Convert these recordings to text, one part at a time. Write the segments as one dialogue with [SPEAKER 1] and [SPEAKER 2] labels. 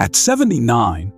[SPEAKER 1] At 79,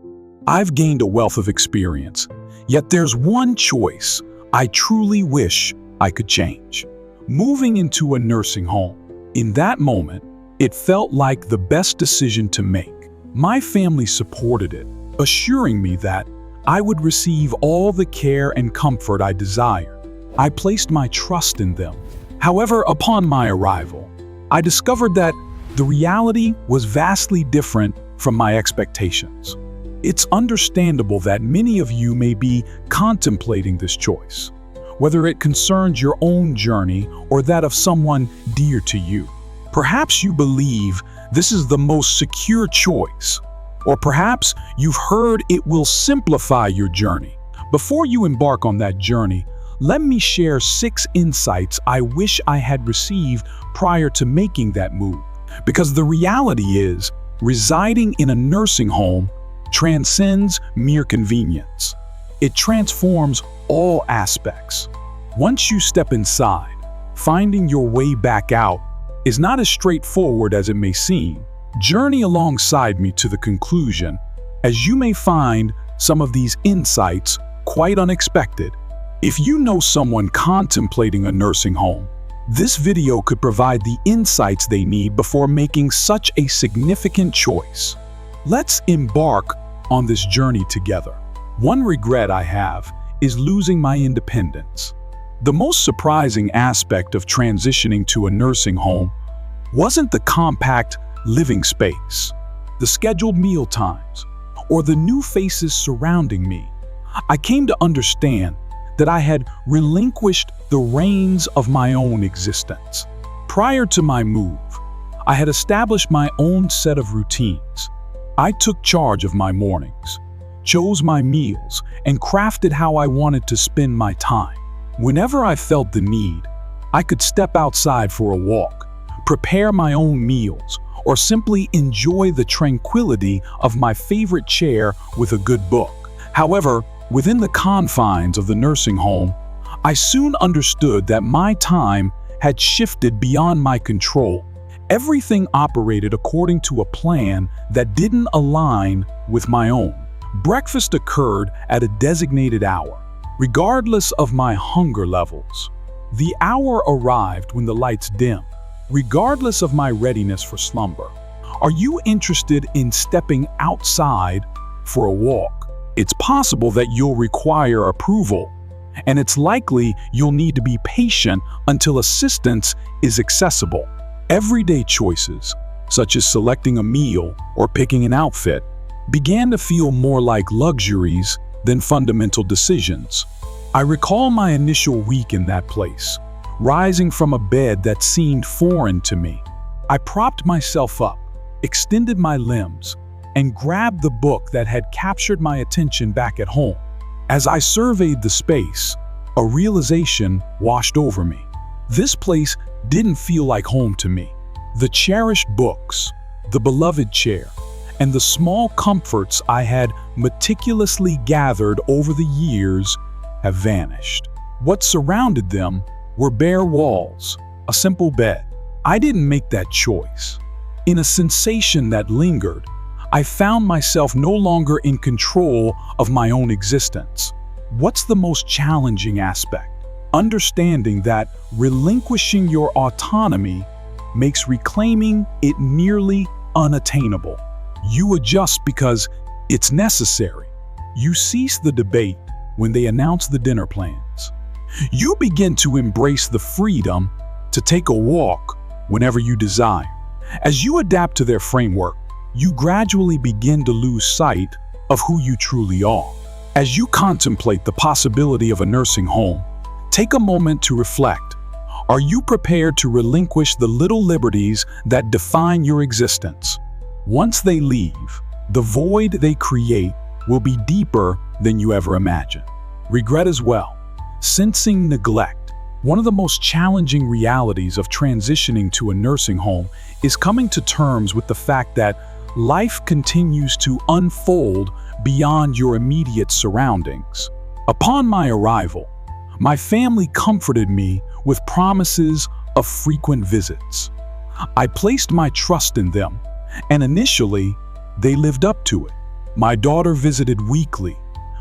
[SPEAKER 1] I've gained a wealth of experience, yet there's one choice I truly wish I could change. Moving into a nursing home. In that moment, it felt like the best decision to make. My family supported it, assuring me that I would receive all the care and comfort I desired. I placed my trust in them. However, upon my arrival, I discovered that the reality was vastly different from my expectations. It's understandable that many of you may be contemplating this choice, whether it concerns your own journey or that of someone dear to you. Perhaps you believe this is the most secure choice, or perhaps you've heard it will simplify your journey. Before you embark on that journey, let me share 6 insights I wish I had received prior to making that move. Because the reality is, residing in a nursing home transcends mere convenience. It transforms all aspects. Once you step inside, finding your way back out is not as straightforward as it may seem. Journey alongside me to the conclusion, as you may find some of these insights quite unexpected. If you know someone contemplating a nursing home, this video could provide the insights they need before making such a significant choice. Let's embark on this journey together. One regret I have is losing my independence. The most surprising aspect of transitioning to a nursing home wasn't the compact living space, the scheduled meal times, or the new faces surrounding me. I came to understand that I had relinquished the reins of my own existence. Prior to my move, I had established my own set of routines. I took charge of my mornings, chose my meals, and crafted how I wanted to spend my time. Whenever I felt the need, I could step outside for a walk, prepare my own meals, or simply enjoy the tranquility of my favorite chair with a good book. However, within the confines of the nursing home, I soon understood that my time had shifted beyond my control. Everything operated according to a plan that didn't align with my own. Breakfast occurred at a designated hour, regardless of my hunger levels. The hour arrived when the lights dimmed, regardless of my readiness for slumber. Are you interested in stepping outside for a walk? It's possible that you'll require approval, and it's likely you'll need to be patient until assistance is accessible. Everyday choices, such as selecting a meal or picking an outfit, began to feel more like luxuries than fundamental decisions. I recall my initial week in that place, rising from a bed that seemed foreign to me. I propped myself up, extended my limbs, and grabbed the book that had captured my attention back at home. As I surveyed the space, a realization washed over me. This place didn't feel like home to me. The cherished books, the beloved chair, and the small comforts I had meticulously gathered over the years have vanished. What surrounded them were bare walls, a simple bed. I didn't make that choice. In a sensation that lingered, I found myself no longer in control of my own existence. What's the most challenging aspect? Understanding that relinquishing your autonomy makes reclaiming it nearly unattainable. You adjust because it's necessary. You cease the debate when they announce the dinner plans. You begin to embrace the freedom to take a walk whenever you desire. As you adapt to their framework, you gradually begin to lose sight of who you truly are. As you contemplate the possibility of a nursing home, take a moment to reflect. Are you prepared to relinquish the little liberties that define your existence? Once they leave, the void they create will be deeper than you ever imagined. Regret as well. Sensing neglect. One of the most challenging realities of transitioning to a nursing home is coming to terms with the fact that life continues to unfold beyond your immediate surroundings. Upon my arrival, my family comforted me with promises of frequent visits. I placed my trust in them, and initially, they lived up to it. My daughter visited weekly.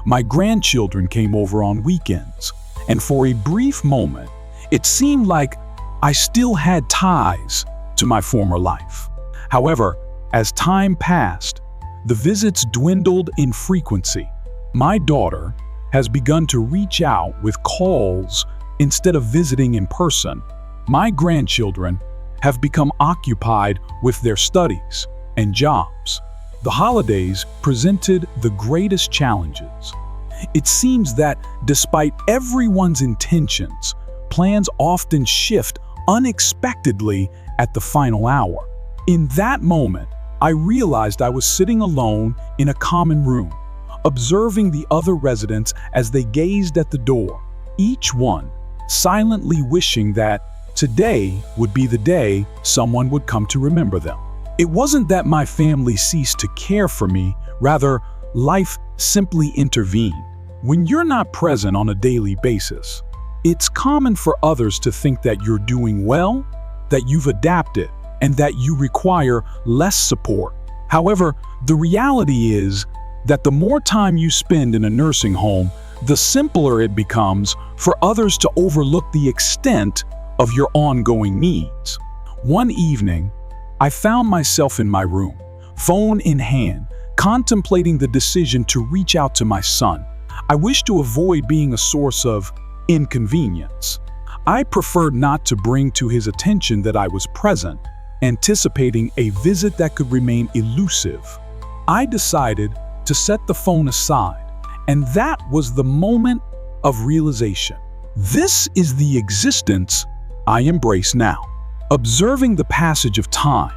[SPEAKER 1] My grandchildren came over on weekends. And for a brief moment, it seemed like I still had ties to my former life. However, as time passed, the visits dwindled in frequency. My daughter has begun to reach out with calls instead of visiting in person. My grandchildren have become occupied with their studies and jobs. The holidays presented the greatest challenges. It seems that despite everyone's intentions, plans often shift unexpectedly at the final hour. In that moment, I realized I was sitting alone in a common room, observing the other residents as they gazed at the door, each one silently wishing that today would be the day someone would come to remember them. It wasn't that my family ceased to care for me, rather, life simply intervened. When you're not present on a daily basis, it's common for others to think that you're doing well, that you've adapted, and that you require less support. However, the reality is that the more time you spend in a nursing home, the simpler it becomes for others to overlook the extent of your ongoing needs. One evening, I found myself in my room, phone in hand, contemplating the decision to reach out to my son. I wished to avoid being a source of inconvenience. I preferred not to bring to his attention that I was present, anticipating a visit that could remain elusive. I decided to set the phone aside, and that was the moment of realization. This is the existence I embrace now. Observing the passage of time,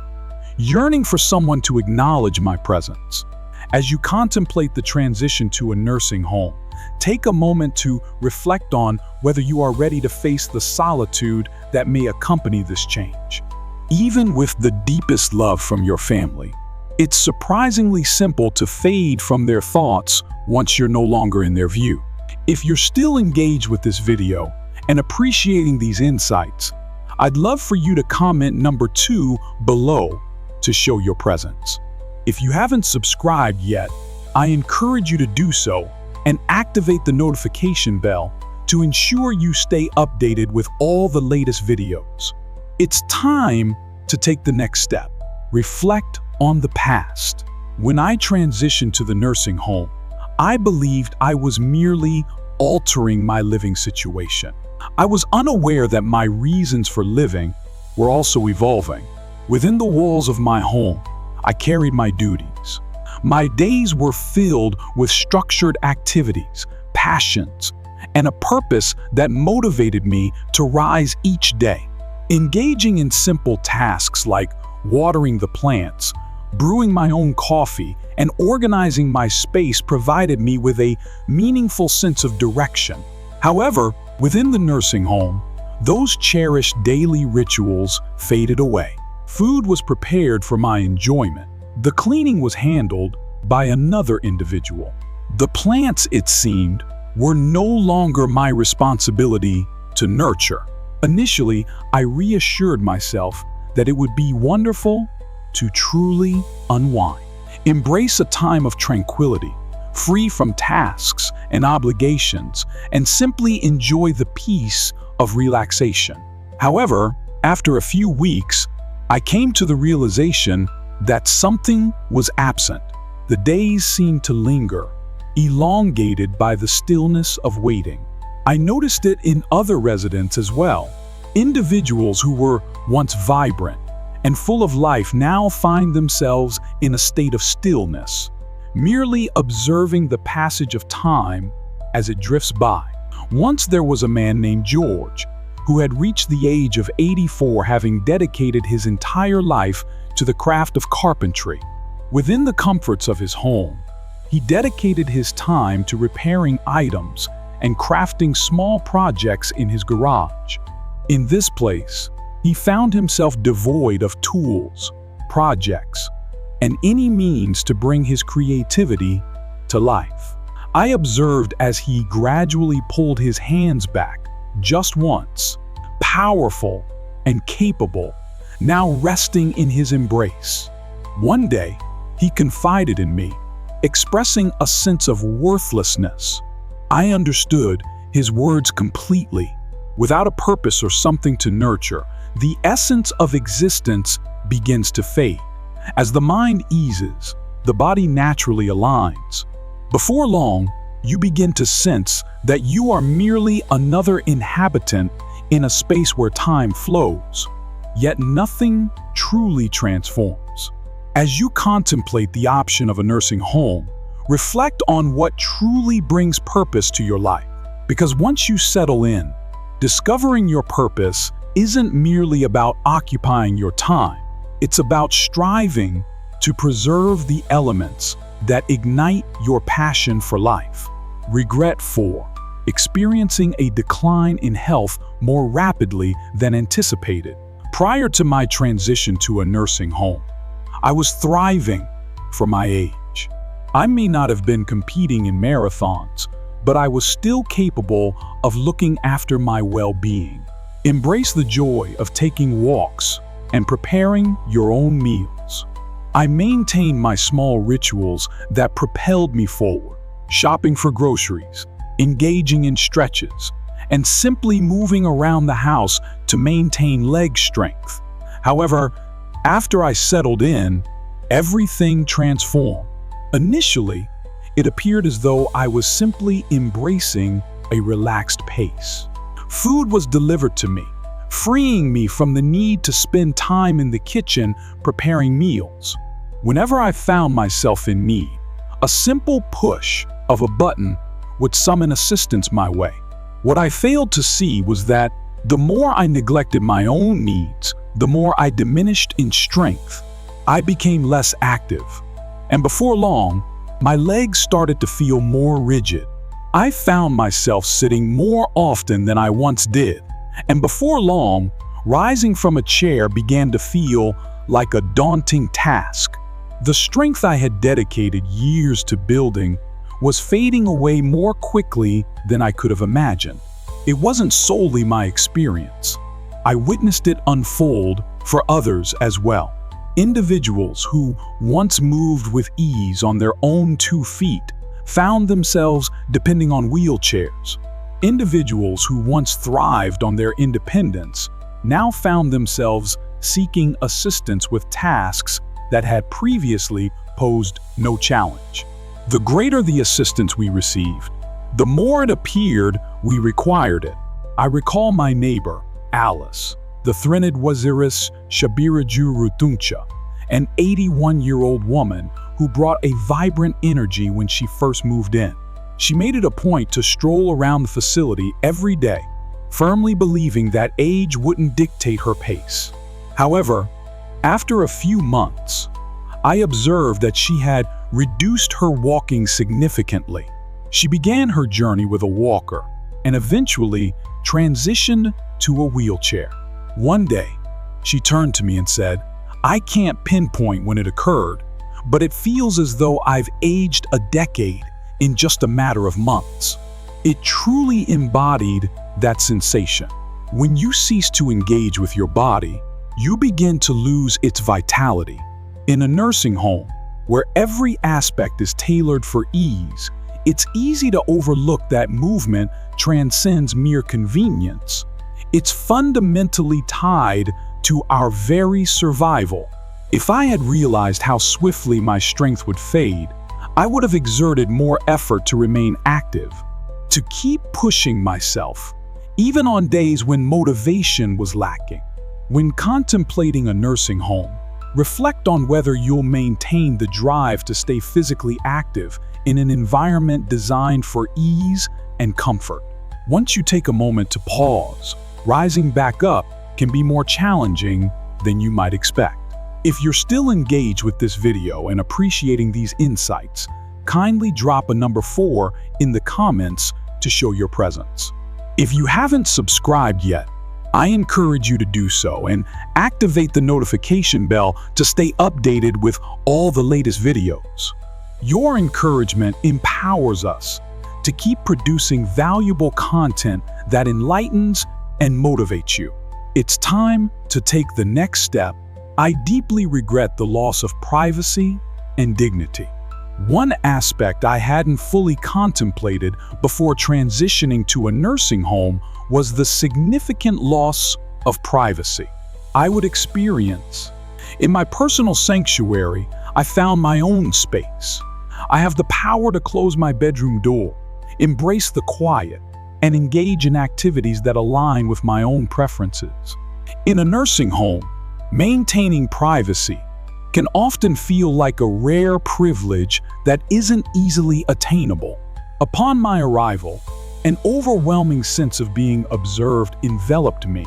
[SPEAKER 1] yearning for someone to acknowledge my presence. As you contemplate the transition to a nursing home, take a moment to reflect on whether you are ready to face the solitude that may accompany this change. Even with the deepest love from your family, it's surprisingly simple to fade from their thoughts once you're no longer in their view. If you're still engaged with this video and appreciating these insights, I'd love for you to comment number 2 below to show your presence. If you haven't subscribed yet, I encourage you to do so and activate the notification bell to ensure you stay updated with all the latest videos. It's time to take the next step. Reflect on the past. When I transitioned to the nursing home, I believed I was merely altering my living situation. I was unaware that my reasons for living were also evolving. Within the walls of my home, I carried my duties. My days were filled with structured activities, passions, and a purpose that motivated me to rise each day. Engaging in simple tasks like watering the plants, brewing my own coffee, and organizing my space provided me with a meaningful sense of direction. However, within the nursing home, those cherished daily rituals faded away. Food was prepared for my enjoyment. The cleaning was handled by another individual. The plants, it seemed, were no longer my responsibility to nurture. Initially, I reassured myself that it would be wonderful to truly unwind, embrace a time of tranquility, free from tasks and obligations, and simply enjoy the peace of relaxation. However, after a few weeks, I came to the realization that something was absent. The days seemed to linger, elongated by the stillness of waiting. I noticed it in other residents as well. Individuals who were once vibrant and full of life now find themselves in a state of stillness, merely observing the passage of time as it drifts by. Once there was a man named George who had reached the age of 84, having dedicated his entire life to the craft of carpentry. Within the comforts of his home, he dedicated his time to repairing items and crafting small projects in his garage. In this place, he found himself devoid of tools, projects, and any means to bring his creativity to life. I observed as he gradually pulled his hands back just once, powerful and capable, now resting in his embrace. One day, He confided in me, expressing a sense of worthlessness. I understood his words completely. Without a purpose or something to nurture, the essence of existence begins to fade. As the mind eases, the body naturally aligns. Before long, you begin to sense that you are merely another inhabitant in a space where time flows, yet nothing truly transforms. As you contemplate the option of a nursing home, reflect on what truly brings purpose to your life. Because once you settle in, discovering your purpose isn't merely about occupying your time. It's about striving to preserve the elements that ignite your passion for life. Regret 4. Experiencing a decline in health more rapidly than anticipated. Prior to my transition to a nursing home, I was thriving for my age. I may not have been competing in marathons, but I was still capable of looking after my well-being. Embrace the joy of taking walks and preparing your own meals. I maintained my small rituals that propelled me forward, shopping for groceries, engaging in stretches, and simply moving around the house to maintain leg strength. However, after I settled in, everything transformed. Initially, it appeared as though I was simply embracing a relaxed pace. Food was delivered to me, freeing me from the need to spend time in the kitchen preparing meals. Whenever I found myself in need, a simple push of a button would summon assistance my way. What I failed to see was that the more I neglected my own needs, the more I diminished in strength. I became less active, and before long, my legs started to feel more rigid. I found myself sitting more often than I once did, and before long, rising from a chair began to feel like a daunting task. The strength I had dedicated years to building was fading away more quickly than I could have imagined. It wasn't solely my experience. I witnessed it unfold for others as well. Individuals who once moved with ease on their own 2 feet found themselves depending on wheelchairs. Individuals who once thrived on their independence now found themselves seeking assistance with tasks that had previously posed no challenge. The greater the assistance we received, the more it appeared we required it. I recall my neighbor, Alice, the Threnid Waziris Shabiraju Rutuncha, an 81-year-old woman who brought a vibrant energy when she first moved in. She made it a point to stroll around the facility every day, firmly believing that age wouldn't dictate her pace. However, after a few months, I observed that she had reduced her walking significantly. She began her journey with a walker and eventually transitioned to a wheelchair. One day, she turned to me and said, "I can't pinpoint when it occurred, but it feels as though I've aged a decade in just a matter of months." It truly embodied that sensation. When you cease to engage with your body, you begin to lose its vitality. In a nursing home, where every aspect is tailored for ease, it's easy to overlook that movement transcends mere convenience. It's fundamentally tied to our very survival. If I had realized how swiftly my strength would fade, I would have exerted more effort to remain active, to keep pushing myself, even on days when motivation was lacking. When contemplating a nursing home, reflect on whether you'll maintain the drive to stay physically active in an environment designed for ease and comfort. Once you take a moment to pause, rising back up can be more challenging than you might expect. If you're still engaged with this video and appreciating these insights, kindly drop a number 4 in the comments to show your presence. If you haven't subscribed yet, I encourage you to do so and activate the notification bell to stay updated with all the latest videos. Your encouragement empowers us to keep producing valuable content that enlightens and motivates you. It's time to take the next step. I deeply regret the loss of privacy and dignity. One aspect I hadn't fully contemplated before transitioning to a nursing home was the significant loss of privacy I would experience. In my personal sanctuary, I found my own space. I have the power to close my bedroom door, embrace the quiet, and engage in activities that align with my own preferences. In a nursing home, maintaining privacy can often feel like a rare privilege that isn't easily attainable. Upon my arrival, an overwhelming sense of being observed enveloped me,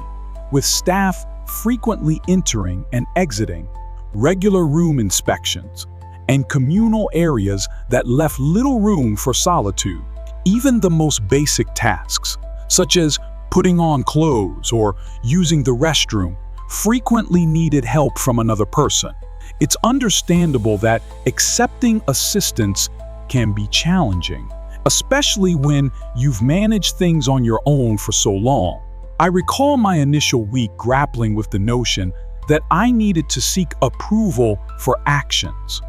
[SPEAKER 1] with staff frequently entering and exiting, regular room inspections, and communal areas that left little room for solitude. Even the most basic tasks, such as putting on clothes or using the restroom, frequently needed help from another person. It's understandable that accepting assistance can be challenging, especially when you've managed things on your own for so long. I recall my initial week grappling with the notion that I needed to seek approval for actions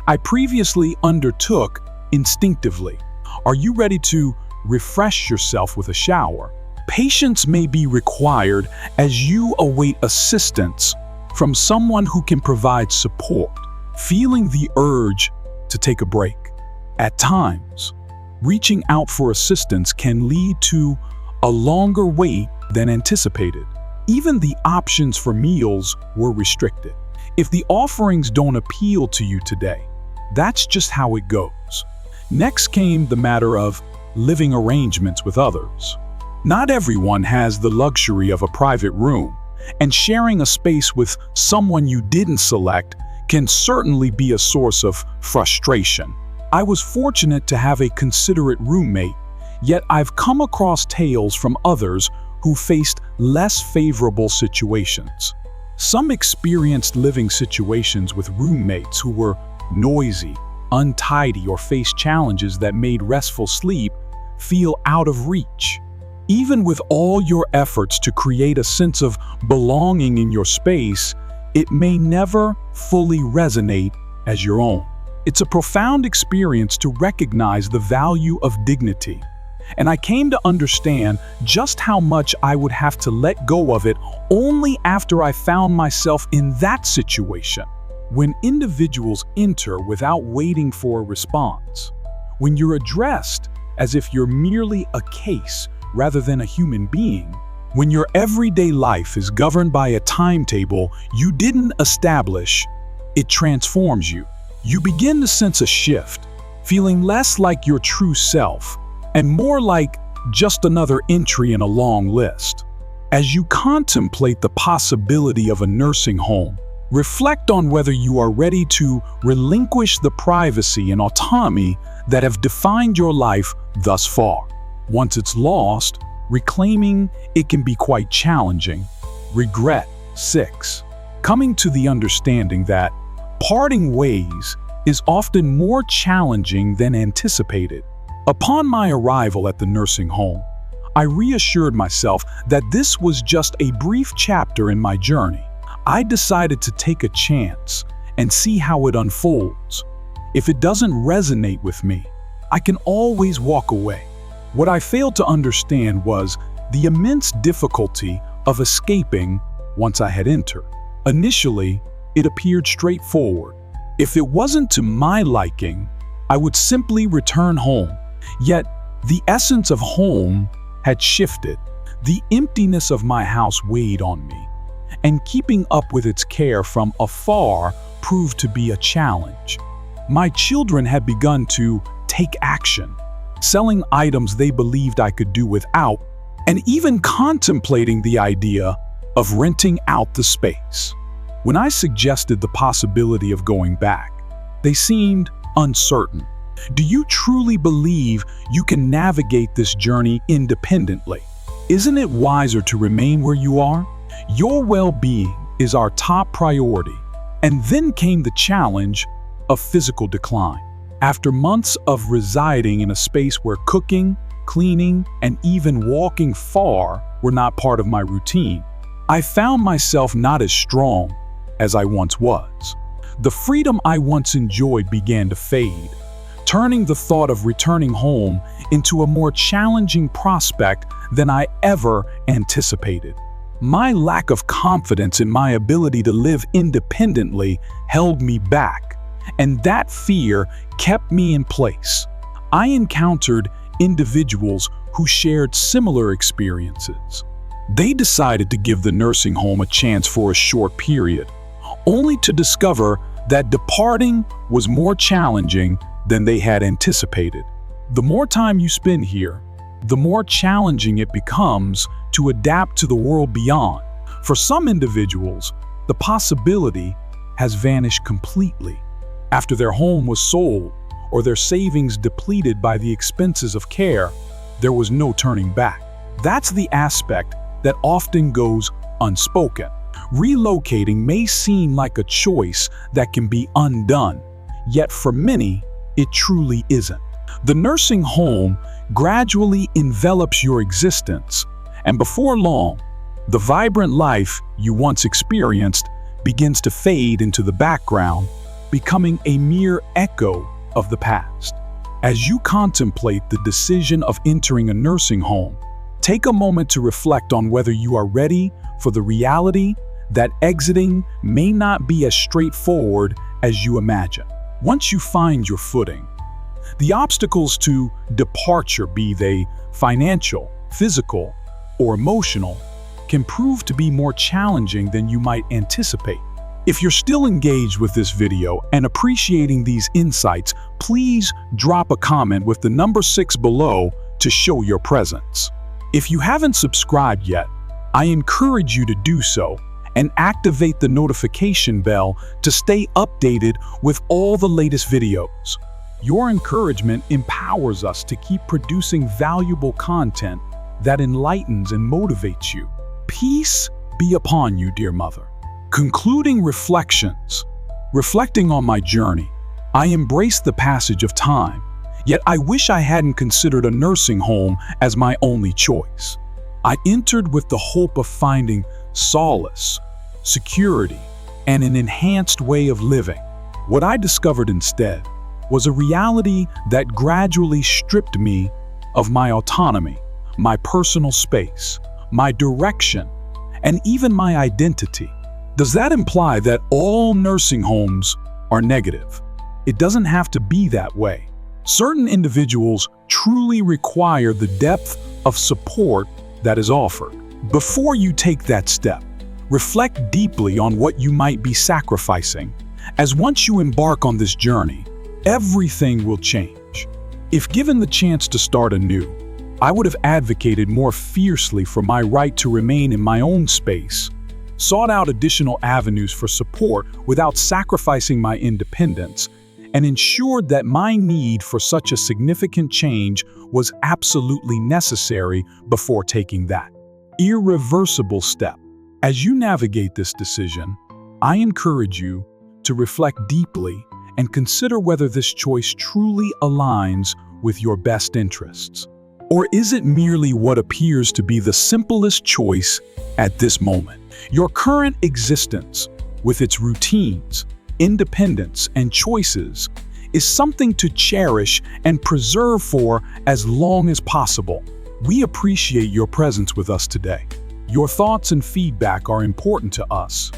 [SPEAKER 1] I previously undertook instinctively. Are you ready to refresh yourself with a shower? Patience may be required as you await assistance from someone who can provide support, feeling the urge to take a break. At times, reaching out for assistance can lead to a longer wait than anticipated. Even the options for meals were restricted. If the offerings don't appeal to you today, that's just how it goes. Next came the matter of living arrangements with others. Not everyone has the luxury of a private room, and sharing a space with someone you didn't select can certainly be a source of frustration. I was fortunate to have a considerate roommate, yet I've come across tales from others who faced less favorable situations. Some experienced living situations with roommates who were noisy, untidy, or faced challenges that made restful sleep feel out of reach. Even with all your efforts to create a sense of belonging in your space, it may never fully resonate as your own. It's a profound experience to recognize the value of dignity, and I came to understand just how much I would have to let go of it only after I found myself in that situation. When individuals enter without waiting for a response, when you're addressed as if you're merely a case rather than a human being, when your everyday life is governed by a timetable you didn't establish, it transforms you. You begin to sense a shift, feeling less like your true self and more like just another entry in a long list. As you contemplate the possibility of a nursing home, reflect on whether you are ready to relinquish the privacy and autonomy that have defined your life thus far. Once it's lost, reclaiming it can be quite challenging. Regret. 6. Coming to the understanding that parting ways is often more challenging than anticipated. Upon my arrival at the nursing home, I reassured myself that this was just a brief chapter in my journey. I decided to take a chance and see how it unfolds. If it doesn't resonate with me, I can always walk away. What I failed to understand was the immense difficulty of escaping once I had entered. Initially, it appeared straightforward. If it wasn't to my liking, I would simply return home. Yet, the essence of home had shifted. The emptiness of my house weighed on me, and keeping up with its care from afar proved to be a challenge. My children had begun to take action, selling items they believed I could do without, and even contemplating the idea of renting out the space. When I suggested the possibility of going back, they seemed uncertain. Do you truly believe you can navigate this journey independently? Isn't it wiser to remain where you are? Your well-being is our top priority. And then came the challenge of physical decline. After months of residing in a space where cooking, cleaning, and even walking far were not part of my routine, I found myself not as strong as I once was. The freedom I once enjoyed began to fade, turning the thought of returning home into a more challenging prospect than I ever anticipated. My lack of confidence in my ability to live independently held me back, and that fear kept me in place. I encountered individuals who shared similar experiences. They decided to give the nursing home a chance for a short period, only to discover that departing was more challenging than they had anticipated. The more time you spend here, the more challenging it becomes to adapt to the world beyond. For some individuals, the possibility has vanished completely. After their home was sold or their savings depleted by the expenses of care, there was no turning back. That's the aspect that often goes unspoken. Relocating may seem like a choice that can be undone, yet for many, it truly isn't. The nursing home gradually envelops your existence, and before long, the vibrant life you once experienced begins to fade into the background, becoming a mere echo of the past. As you contemplate the decision of entering a nursing home, take a moment to reflect on whether you are ready for the reality that exiting may not be as straightforward as you imagine. Once you find your footing, the obstacles to departure, be they financial, physical, or emotional, can prove to be more challenging than you might anticipate. If you're still engaged with this video and appreciating these insights, please drop a comment with the number 6 below to show your presence. If you haven't subscribed yet, I encourage you to do so and activate the notification bell to stay updated with all the latest videos. Your encouragement empowers us to keep producing valuable content that enlightens and motivates you. Peace be upon you, dear mother. Concluding reflections. Reflecting on my journey, I embrace the passage of time, yet I wish I hadn't considered a nursing home as my only choice. I entered with the hope of finding solace, security, and an enhanced way of living. What I discovered instead was a reality that gradually stripped me of my autonomy, my personal space, my direction, and even my identity. Does that imply that all nursing homes are negative? It doesn't have to be that way. Certain individuals truly require the depth of support that is offered. Before you take that step, reflect deeply on what you might be sacrificing, as once you embark on this journey, everything will change. If given the chance to start anew, I would have advocated more fiercely for my right to remain in my own space, sought out additional avenues for support without sacrificing my independence, and ensured that my need for such a significant change was absolutely necessary before taking that irreversible step. As you navigate this decision, I encourage you to reflect deeply and consider whether this choice truly aligns with your best interests. Or is it merely what appears to be the simplest choice at this moment? Your current existence, with its routines, independence, and choices, is something to cherish and preserve for as long as possible. We appreciate your presence with us today. Your thoughts and feedback are important to us,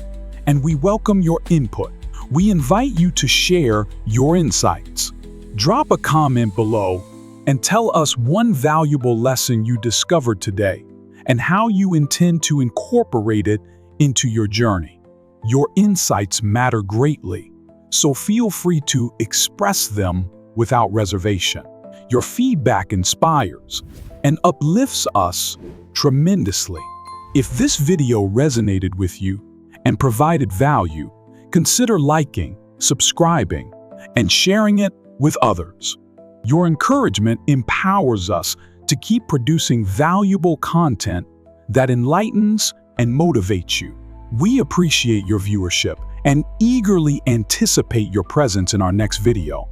[SPEAKER 1] and we welcome your input. We invite you to share your insights. Drop a comment below and tell us one valuable lesson you discovered today and how you intend to incorporate it into your journey. Your insights matter greatly, so feel free to express them without reservation. Your feedback inspires and uplifts us tremendously. If this video resonated with you and provided value, consider liking, subscribing, and sharing it with others. Your encouragement empowers us to keep producing valuable content that enlightens and motivates you. We appreciate your viewership and eagerly anticipate your presence in our next video.